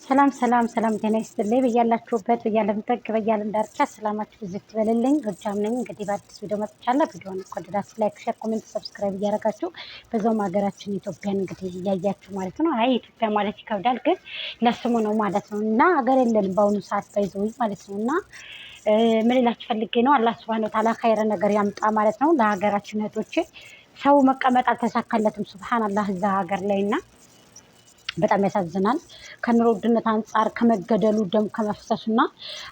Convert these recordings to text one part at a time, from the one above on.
ሰላም ሰላም ሰላም ጤና ይስጥልኝ በያላችሁበት በያለም ጥግ በያለም ዳርቻ ሰላማችሁ ብዝት ይበልልኝ። ጎጃም ነኝ። እንግዲህ በአዲስ ቪዲዮ መጥቻለሁ። ቪዲዮውን ከወደዳችሁ ላይክ፣ ሼር፣ ኮሜንት፣ ሰብስክራይብ እያደረጋችሁ በዛውም ሀገራችን ኢትዮጵያን እንግዲህ እያያችሁ ማለት ነው። አይ ኢትዮጵያ ማለት ይከብዳል፣ ግን ለስሙ ነው ማለት ነው። እና ሀገር የለንም በአሁኑ ሰዓት ባይዘው ማለት ነው። እና ምን እላችሁ ፈልጌ ነው፣ አላህ ሱብሃነሁ ወተዓላ ኸይረ ነገር ያምጣ ማለት ነው ለሀገራችን እህቶቼ። ሰው መቀመጥ አልተሳካለትም ሱብሃንአላህ እዛ ሀገር ላይ እና በጣም ያሳዝናል። ከኑሮ ውድነት አንጻር ከመገደሉ ደም ከመፍሰሱና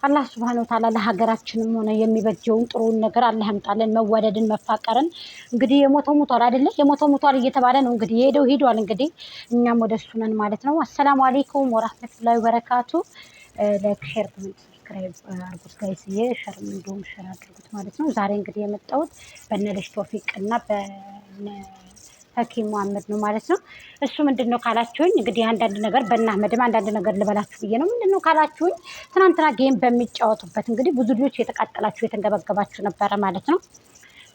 አላህ ሱብሃነሁ ወተዓላ ለሀገራችንም ሆነ የሚበጀውን ጥሩን ነገር አላህ ያምጣልን። መዋደድን መፋቀርን እንግዲህ የሞተው ሙቷል አይደለ? የሞተው ሙቷል እየተባለ ነው እንግዲህ የሄደው ሄዷል። እንግዲህ እኛም ወደ እሱ ነን ማለት ነው። አሰላሙ አለይኩም ወራህመቱላሂ ወበረካቱ። ላይክ ሼር ኮሜንት ሰብስክራይብ አድርጉት ጋይስዬ፣ ሸር እንዲሁም ሸር አድርጉት ማለት ነው። ዛሬ እንግዲህ የመጣሁት በነልጅ ቶፊቅ እና ሀኪም መሐመድ ነው ማለት ነው። እሱ ምንድነው ካላችሁኝ እንግዲህ አንዳንድ ነገር በእናህመድም አንዳንድ ነገር ልበላችሁ ብዬ ነው። ምንድነው ካላችሁኝ ትናንትና ጌም በሚጫወቱበት እንግዲህ ብዙ ልጆች የተቃጠላችሁ የተንገበገባችሁ ነበረ ማለት ነው።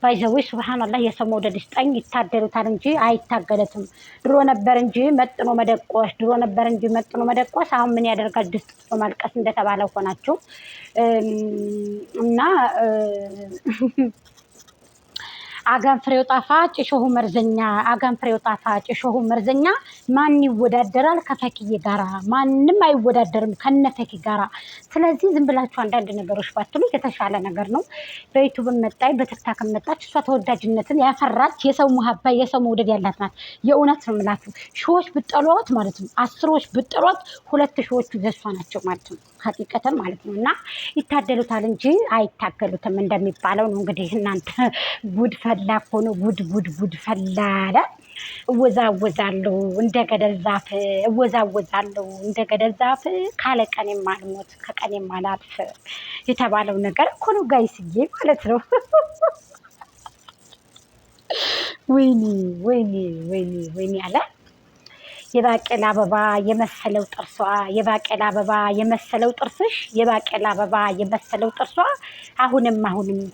ባይዘዌ ሱብሃንአላህ የሰው መውደድ ይስጠኝ። ይታደሉታል እንጂ አይታገለትም። ድሮ ነበር እንጂ መጥኖ መደቆስ፣ ድሮ ነበር እንጂ መጥኖ መደቆስ። አሁን ምን ያደርጋል ድስት ጥሎ ማልቀስ እንደተባለው ሆናችሁ እና አጋን ፍሬው ጣፋጭ እሾሁ መርዘኛ፣ አጋን ፍሬው ጣፋጭ እሾሁ መርዘኛ። ማን ይወዳደራል ከፈኪዬ ጋራ? ማንም አይወዳደርም ከነፈኪ ጋራ። ስለዚህ ዝም ብላችሁ አንዳንድ ነገሮች ባትሉ የተሻለ ነገር ነው። በዩቱብ መጣይ በቲክታክ መጣች። እሷ ተወዳጅነትን ያፈራች የሰው መሀባ የሰው መውደድ ያላት ናት። የእውነት ነው የምላችሁ። ሺዎች ብጠሏት ማለት ነው፣ አስሮች ብጠሏት 2 ሺዎቹ ዘሷ ናቸው ማለት ነው። ሀቂቀተን ማለት ነው። እና ይታደሉታል እንጂ አይታገሉትም እንደሚባለው ነው። እንግዲህ እናንተ ጉድ ፈላ እኮ ነው። ጉድ ፈላ አለ። እወዛወዛለሁ እንደ ገደል ዛፍ፣ እወዛወዛለሁ እንደ ገደል ዛፍ፣ ካለ ቀን የማልሞት ከቀን የማላልፍ የተባለው ነገር እኮ ነው ጋይስዬ ማለት ነው። ወይኔ ወይኔ ወይኔ ወይኔ አለ። የባቄላ አበባ የመሰለው ጥርሷ፣ የባቄላ አበባ የመሰለው ጥርስሽ፣ የባቄላ አበባ የመሰለው ጥርሷ፣ አሁንም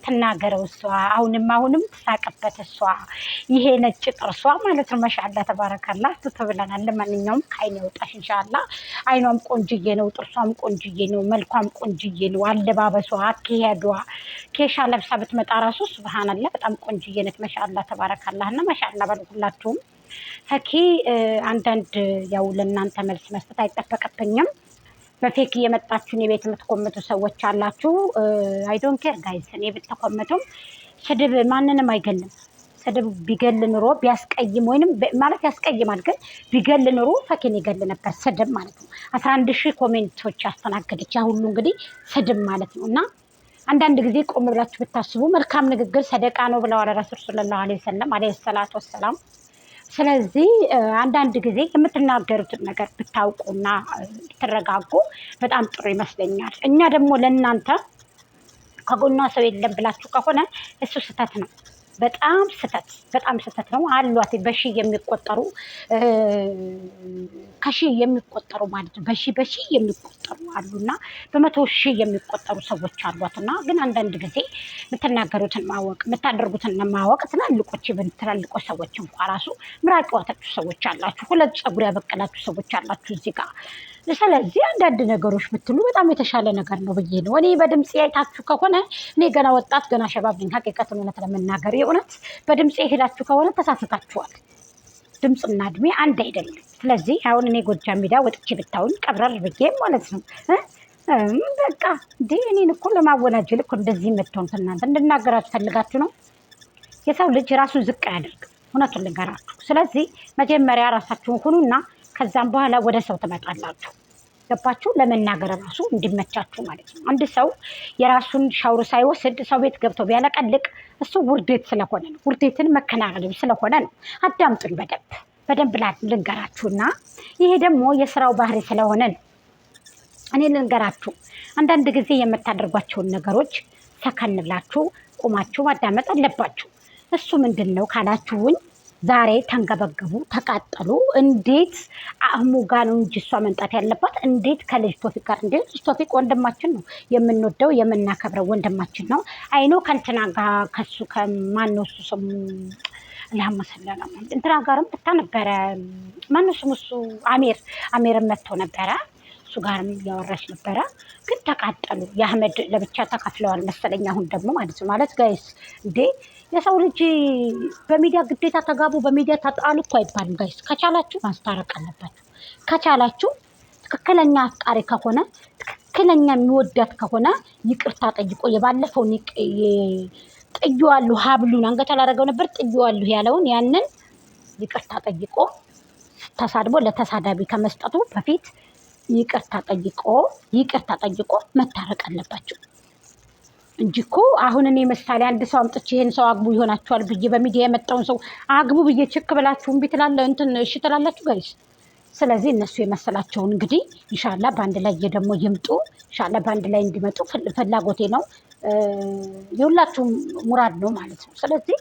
ትናገረው እሷ፣ አሁንም ትሳቅበት እሷ። ይሄ ነጭ ጥርሷ ማለት ነው። ማሻአላ ተባረካላ ትብለናል። ለማንኛውም ከአይን ያውጣሽ ኢንሻአላ። አይኗም ቆንጅዬ ነው፣ ጥርሷም ቆንጅዬ ነው፣ መልኳም ቆንጅዬ ነው፣ አለባበሷ፣ አካሄዷ። ኬሻ ለብሳ ብትመጣ ራሱ ሱብሃንአላህ በጣም ቆንጅዬ ነች። ማሻአላ ተባረካላ እና ማሻአላ በሉላችሁም። ፈኪ አንዳንድ ያው ለእናንተ መልስ መስጠት አይጠበቅብኝም። በፌክ የመጣችሁን የቤት የምትኮምቱ ሰዎች አላችሁ። አይ ዶንት ኬር ጋይስ። እኔ ብትኮምቱም ስድብ ማንንም አይገልም። ስድብ ቢገል ኑሮ ቢያስቀይም ወይንም ማለት ያስቀይማል፣ ግን ቢገል ኑሮ ፈኪን ይገል ነበር ስድብ ማለት ነው። 11,000 ኮሜንቶች ያስተናገደች ያ ሁሉ እንግዲህ ስድብ ማለት ነው። እና አንዳንድ ጊዜ ቆም ብላችሁ ብታስቡ መልካም ንግግር ሰደቃ ነው ብለዋል ረሱል ሰለላሁ ዐለይሂ ወሰለም አለይሂ ሰላቱ ወሰላም። ስለዚህ አንዳንድ ጊዜ የምትናገሩትን ነገር ብታውቁና ብትረጋጉ በጣም ጥሩ ይመስለኛል። እኛ ደግሞ ለእናንተ ከጎኗ ሰው የለም ብላችሁ ከሆነ እሱ ስህተት ነው። በጣም ስህተት ነው። አሏት በሺህ የሚቆጠሩ ከሺህ የሚቆጠሩ ማለት ነው። በሺህ የሚቆጠሩ አሉና በ100,000 የሚቆጠሩ ሰዎች አሏትና፣ ግን አንዳንድ ጊዜ የምትናገሩትን ማወቅ የምታደርጉትን ማወቅ። ትላልቆች ሰዎች እንኳ ራሱ ምራቅ ዋጣችሁ ሰዎች አላችሁ። 2 ፀጉር ያበቀላችሁ ሰዎች አላችሁ እዚህ ጋር። ስለዚህ አንዳንድ ነገሮች ብትሉ በጣም የተሻለ ነገር ነው ብዬ ነው። እኔ በድምጽ አይታችሁ ከሆነ እኔ ገና ወጣት ገና ሸባብ ነኝ። ሀቂቀቱን እውነት ለመናገር የእውነት በድምጽ ሄዳችሁ ከሆነ ተሳስታችኋል። ድምጽና እድሜ አንድ አይደለም። ስለዚህ አሁን እኔ ጎጃም ሜዳ ወጥቼ ብታውን ቀብረር ብዬ ማለት ነው በቃ እንዴ እኔን እኮ ለማወናጀል እኮ እንደዚህ የምትሆኑት እናንተ እንድናገራችሁ ፈልጋችሁ ነው። የሰው ልጅ ራሱን ዝቅ አያደርግም፣ እውነቱን ልንገራችሁ። ስለዚህ መጀመሪያ ራሳችሁን ሁኑና ከዛም በኋላ ወደ ሰው ትመጣላችሁ። ገባችሁ? ለመናገር ራሱ እንዲመቻችሁ ማለት ነው። አንድ ሰው የራሱን ሻውር ሳይወስድ ሰው ቤት ገብቶ ቢያለቀልቅ እሱ ውርዴት ስለሆነ ነው። ውርዴትን መከናገል ስለሆነ ነው። አዳምጡኝ በደንብ ልንገራችሁና ይሄ ደግሞ የስራው ባህሪ ስለሆነ ነው። እኔ ልንገራችሁ፣ አንዳንድ ጊዜ የምታደርጓቸውን ነገሮች ሰከን ብላችሁ ቁማችሁ ማዳመጥ አለባችሁ። እሱ ምንድን ነው ካላችሁኝ፣ ዛሬ ተንገበገቡ፣ ተቃጠሉ። እንዴት አህሙ ጋር ነው እንጂ እሷ መንጣት ያለባት እንዴት ከልጅ ቶፊቅ ጋር? እንዴት ልጅ ቶፊቅ ወንድማችን ነው፣ የምንወደው የምናከብረው ወንድማችን ነው። አይኖ ከእንትና ጋር ከሱ ከማነው እሱ ስሙ ለሐመሰለና እንትና ጋርም ብታ ነበረ። ማነው ስሙ እሱ አሜርም መጥቶ ነበረ። ከሱ ጋርም እያወራች ነበረ። ግን ተቃጠሉ። የአህመድ ለብቻ ተካፍለዋል መሰለኝ አሁን ደግሞ ማለት ነው። ማለት ጋይስ እንዴ የሰው ልጅ በሚዲያ ግዴታ ተጋቡ በሚዲያ ተጣሉ እኮ አይባልም ጋይስ። ከቻላችሁ ማስታረቅ አለባችሁ። ከቻላችሁ ትክክለኛ አፍቃሪ ከሆነ ትክክለኛ የሚወዳት ከሆነ ይቅርታ ጠይቆ የባለፈውን ጥዬዋለሁ ሀብሉን አንገት አላደረገው ነበር ጥዬዋለሁ ያለውን ያንን ይቅርታ ጠይቆ ተሳድቦ ለተሳዳቢ ከመስጠቱ በፊት ይቅርታ ጠይቆ መታረቅ አለባቸው እንጂ እኮ አሁን እኔ ምሳሌ አንድ ሰው አምጥቼ ይሄን ሰው አግቡ ይሆናችኋል ብዬ በሚዲያ የመጣውን ሰው አግቡ ብዬ ችክ ብላችሁ እምቢ እሺ ትላላችሁ ጋይስ። ስለዚህ እነሱ የመሰላቸውን እንግዲህ ኢንሻአላህ በአንድ ላይ ደግሞ ይምጡ። ኢንሻአላህ በአንድ ላይ እንዲመጡ ፍላጎቴ ነው፣ የሁላችሁም ሙራድ ነው ማለት ነው። ስለዚህ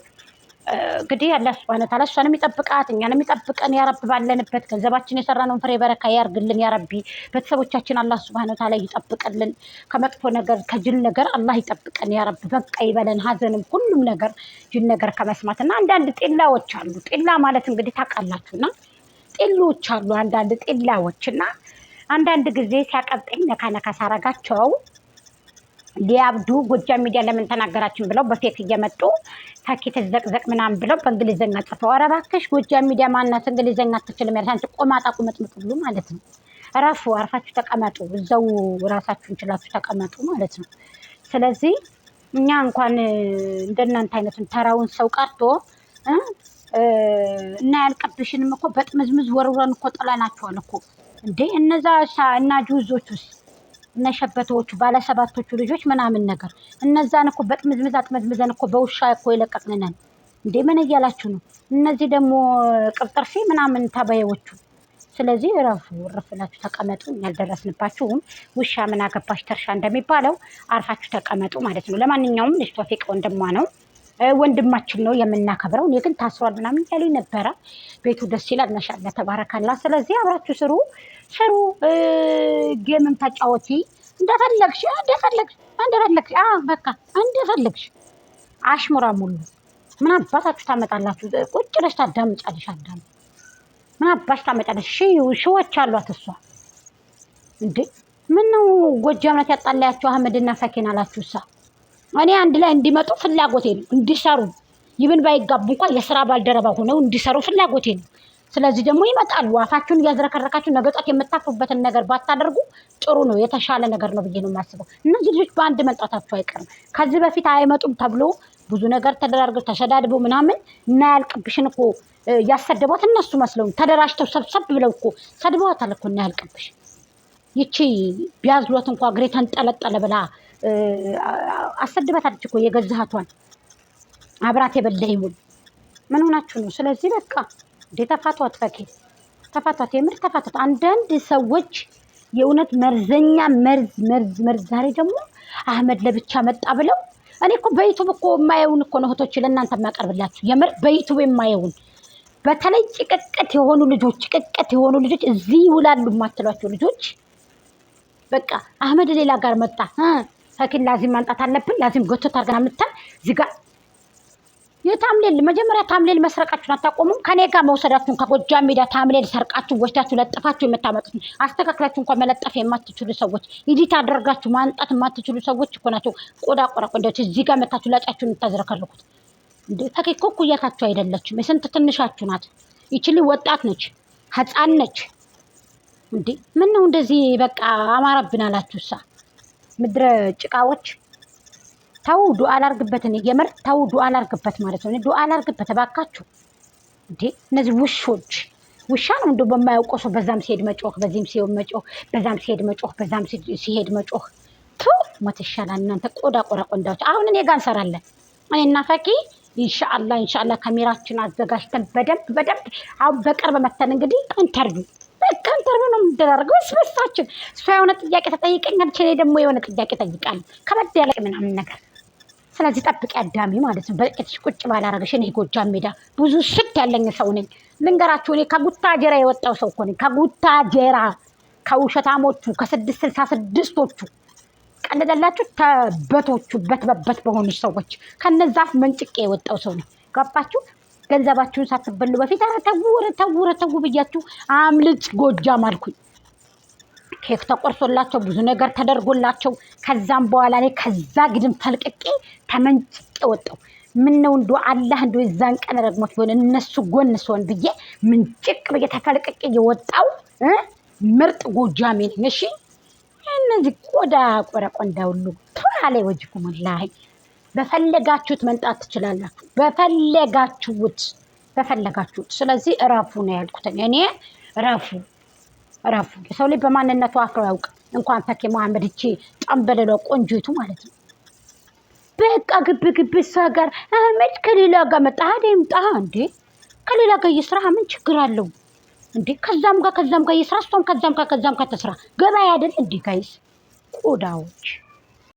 እንግዲህ አላህ ሱብሃነሁ ወተዓላ እሷንም ይጠብቃት እኛንም ይጠብቀን ያ ረብ። ባለንበት ገንዘባችን የሰራነውን ፍሬ በረካ ያርግልን ያ ረቢ። ቤተሰቦቻችን አላህ ሱብሃነሁ ወተዓላ ይጠብቅልን ከመጥፎ ነገር ከጅል ነገር አላህ ይጠብቀን ያ ረብ። በቃ ይበለን ሀዘንም ሁሉም ነገር ጅል ነገር ከመስማትና አንዳንድ ጤላዎች አሉ። ጤላ ማለት እንግዲህ ታውቃላችሁና ጤሎች አሉ አንዳንድ ጤላዎችና አንዳንድ ጊዜ ሲያቀብጠኝ ነካ ሳረጋቸው ሊያብዱ ጎጃም ሚዲያ ለምን ተናገራችን ብለው በፌክ እየመጡ ታኪ ተዘቅዘቅ ምናምን ብለው በእንግሊዘኛ ጽፈው ኧረ እባክሽ ጎጃም ሚዲያ ማናት እንግሊዘኛ አትችልም ያለች አንቺ ቆማጣ ቁመጥምጥ ሁሉ ማለት ነው። እረፉ፣ አርፋችሁ ተቀመጡ፣ እዛው ራሳችሁን ችላችሁ ተቀመጡ ማለት ነው። ስለዚህ እኛ እንኳን እንደናንተ አይነቱን ተራውን ሰው ቀርቶ እና ያልቀብሽንም እኮ በጥምዝምዝ ወርውረን እኮ ጥለናቸዋል እኮ እንዴ እነዛ እና ጁዞቹስ እነ ሸበቶቹ ባለሰባቶቹ ልጆች ምናምን ነገር እነዛን እኮ በጥምዝምዝ አጥመዝምዘን እኮ በውሻ እኮ የለቀቅንነን እንዴ ምን እያላችሁ ነው? እነዚህ ደግሞ ቅብጥርሲ ምናምን ተባዮቹ። ስለዚህ እረፍላችሁ ተቀመጡ። ያልደረስንባችሁም ውሻ ምን አገባሽ ተርሻ እንደሚባለው አርፋችሁ ተቀመጡ ማለት ነው። ለማንኛውም ልጅ ቶፊቅ ወንድሟ ነው ወንድማችን ነው የምናከብረው። እኔ ግን ታስሯል ምናምን እያለኝ ነበረ። ቤቱ ደስ ይላል ማሻአላ ተባረካላ። ስለዚህ አብራችሁ ስሩ ጌምም ተጫወቲ እንደፈለግሽ በቃ እንደፈለግሽ አሽሙራ ሙሉ ምን አባታችሁ ታመጣላችሁ? ቁጭ ብለሽ ታዳምጫለሽ። ምን አባሽ ታመጫለሽ? ሺዎች አሏት እሷ እንዴ። ምን ነው ጎጃም ናት ያጣላያችሁ አህመድና ፈኪን አላችሁ እሷ። እኔ አንድ ላይ እንዲመጡ ፍላጎቴ ነው፣ እንዲሰሩ ይብን ባይጋቡ እንኳን የስራ ባልደረባ ሆነው እንዲሰሩ ፍላጎቴ ነው። ስለዚህ ደግሞ ይመጣሉ። አፋችሁን እያዝረከረካችሁ ነገ ጧት የምታፍሩበትን ነገር ባታደርጉ ጥሩ ነው፣ የተሻለ ነገር ነው ብዬ ነው የማስበው። እነዚህ ልጆች በአንድ መምጣታቸው አይቀርም። ከዚህ በፊት አይመጡም ተብሎ ብዙ ነገር ተደራርገው ተሸዳድበው ምናምን እና ያልቅብሽን እኮ ያሰደቧት እነሱ መስለው ተደራጅተው ሰብሰብ ብለው እኮ ሰድበዋታል እኮ እና ያልቅብሽ ይቺ ቢያዝሏት እንኳን እግሬ ተንጠለጠለ ብላ አሰድባታለች እኮ የገዛሃቷን አብራት የበላ ይሁን ምን ሆናችሁ ነው? ስለዚህ በቃ ተፋቷት፣ ፈኪ ተፋቷት፣ የምር ተፋቷት። አንዳንድ ሰዎች የእውነት መርዘኛ መርዝ። ዛሬ ደግሞ አህመድ ለብቻ መጣ ብለው እኔ እኮ በዩቱብ እኮ የማየውን እኮ ነው እህቶች ለእናንተ የማቀርብላችሁ። የምር በዩቱብ የማየውን በተለይ ጭቅቅት የሆኑ ልጆች እዚህ ይውላሉ የማትሏቸው ልጆች በቃ አህመድ ሌላ ጋር መጣ ፈኪን ላዚም ማንጣት አለብን ላዚም ጎቶት አድርገን አምጥተን እዚህ ጋር የታምሌል መጀመሪያ ታምሌል መስረቃችሁን አታቆሙም? ከኔ ጋር መውሰዳችሁን ከጎጃም ሚዲያ ታምሌል ሰርቃችሁ ወስዳችሁ ለጥፋችሁ የምታመጡት አስተካክላችሁ እንኳን መለጠፍ የማትችሉ ሰዎች ኢዲት አድርጋችሁ ማንጣት የማትችሉ ሰዎች እኮ ናቸው። ቆዳ ቆራቆንዳዎች እዚህ ጋር መታችሁ ላጫችሁን የምታዝረከርኩት እንዴ። ፈኪ እኮ እኩያታችሁ አይደለችም፣ የስንት ትንሻችሁ ናት። ይችሊ ወጣት ነች፣ ህፃን ነች እንዴ። ምን ነው እንደዚህ በቃ አማረብን አላችሁሳ? ምድረ ጭቃዎች ተው ዱአ አላርግበት። እኔ የምር ተው ዱአ አላርግበት ማለት ነው። እኔ ዱአ አላርግበት እባካችሁ እንዴ። እነዚህ ውሻ ነው እንደው በማያውቀው ሰው በዛም ሲሄድ መጮህ፣ በዚህም ሲሄድ መጮህ፣ በዛም ሲሄድ መጮህ፣ በዛም ሲሄድ መጮህ። ቱ ሞት ይሻላል እናንተ ቆዳ ቆራቆንዳዎች። አሁን እኔ ጋር እንሰራለን እኔና ፈኪ ኢንሻአላህ ካሜራችን አዘጋጅተን በደንብ አሁን በቅርብ መተን እንግዲህ ኢንተርቪው ነው የምንደራርገው ስበሳችን። እሷ የሆነ ጥያቄ ተጠይቀኛለች፣ እኔ ደግሞ የሆነ ጥያቄ ጠይቃለሁ ከበድ ያለ ምናምን ነገር። ስለዚህ ጠብቂ አዳሚ ማለት ነው። በጥቂትሽ ቁጭ ባላረገሽ። እኔ ጎጃም ሜዳ ብዙ ስት ያለኝ ሰው ነኝ ልንገራችሁ። እኔ ከጉታጀራ የወጣው ሰው እኮ ነኝ። ከጉታጀራ ከውሸታሞቹ ከ666ቶቹ ቀለደላችሁ ተበቶቹ በትበበት በሆኑ ሰዎች ከነዛ መንጭቄ የወጣው ሰው ነኝ። ገባችሁ? ገንዘባችሁን ሳትበሉ በፊት ኧረ ተው ብያችሁ አምልጭ ጎጃም አልኩኝ። ኬክ ተቆርሶላቸው ብዙ ነገር ተደርጎላቸው ከዛም በኋላ ላይ ከዛ ግድም ፈልቅቄ ተመንጭቄ ወጣው። ምን ነው እንደው አላህ እንደው የዛን ቀን ረግሞት ቢሆን እነሱ ጎን ስሆን ብዬ ምንጭቅ ብዬ ተፈልቅቄ የወጣው ምርጥ ጎጃሜ ነኝ። እሺ እነዚህ ቆዳ ቆረቆንዳ ሁሉ ታለ ወጅኩም ወላሂ በፈለጋችሁት መንጣት ትችላላችሁ። በፈለጋችሁት። ስለዚህ እረፉ ነው ያልኩት እኔ። እረፉ የሰው ልጅ በማንነቱ አፍሮ ያውቅ። እንኳን ፈኪ መሐመድ እቺ ጠንበለለ ቆንጆይቱ ማለት ነው። በቃ ግብ ሰገር አህመድ ከሌላ ጋር መጣ አይደምጣ እንዴ? ከሌላ ጋር ይስራ ምን ችግር አለው እንዴ? ከዛም ጋር ይስራ፣ እሷም ከዛም ጋር ተስራ። ገበያ አይደል እንዴ ጋይስ ቆዳዎች